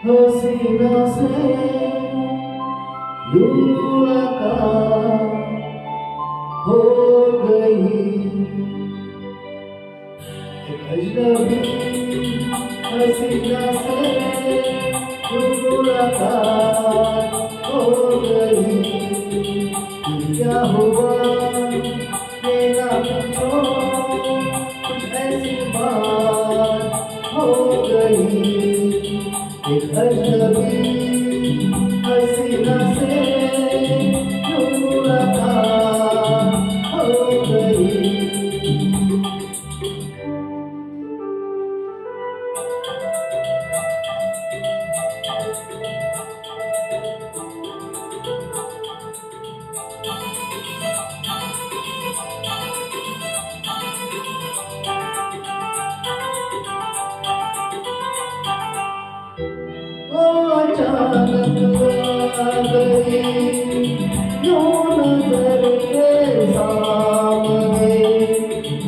हसीना से यूं मुलाकात हो गई। एक अजनबी हसीना से यूं मुलाकात हो गई। फिर क्या हुआ ये ना पूछो, कुछ ऐसी बात हो गई। एक अजनबी हसीना से यूं मुलाकात हो गई। वो अचानक आ गई यूं नजर के सामने,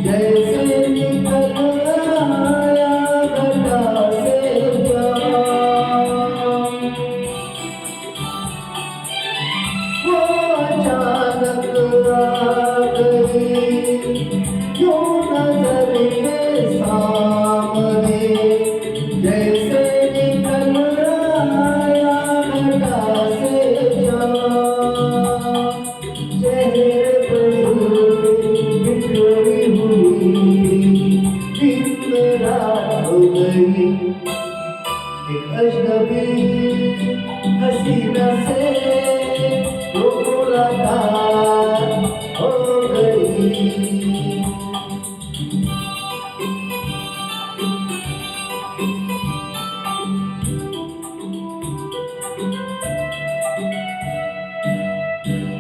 जैसे निकल आया घटा से चाँद। वो अचानक आ गई यूं नजर के सामने, जैसे निकल आया घटा से चाँद। चेहरे पर बिखरी हुई दिन रात हो गई। एक अजनबी हसीना से वो मुलाकात हो गई।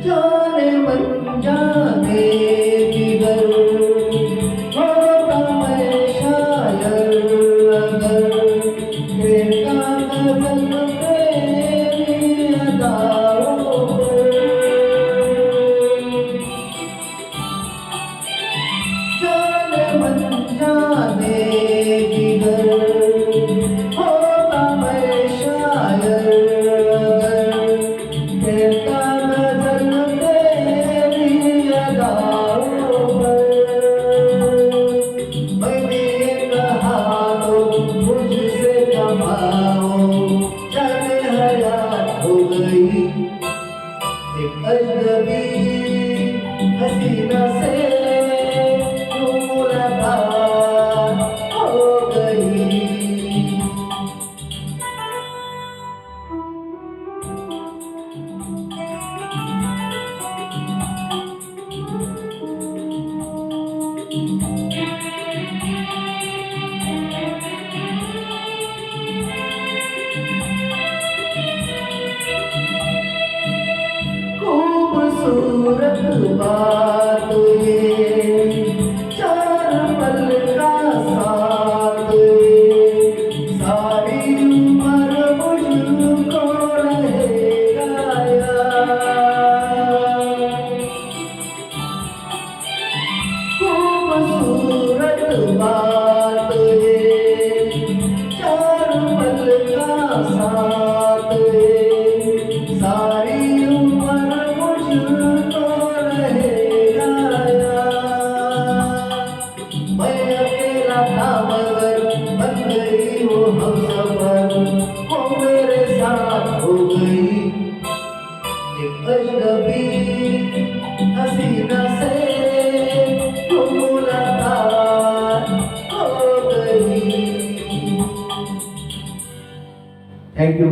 जाने मन जाने किधर होता मैं शायर अगर, कहता गजल तेरी अदाओं पर। जाने मन जाने किधर होता मैं शायर अगर, कहता गजल तेरी अदाओं पर। मैंने ये कहा तो मुझसे कमाओ, जाने हयात हो गई। एक अजनबी हसीना से यूं मुलाकात हो गई। खूबसूरत बात ये, चार पल का साथ ये, सारी उम्र मुझको रहेगा याद। खूबसूरत बात ये, चार पल का साथ ये, सारी उम्र मुझको रहेगा याद। मैं अकेला था मगर बन गई वो हमसफर, वो मेरे साथ हो गई। एक अजनबी हसीना से यूं मुलाकात हो गई। Thank you.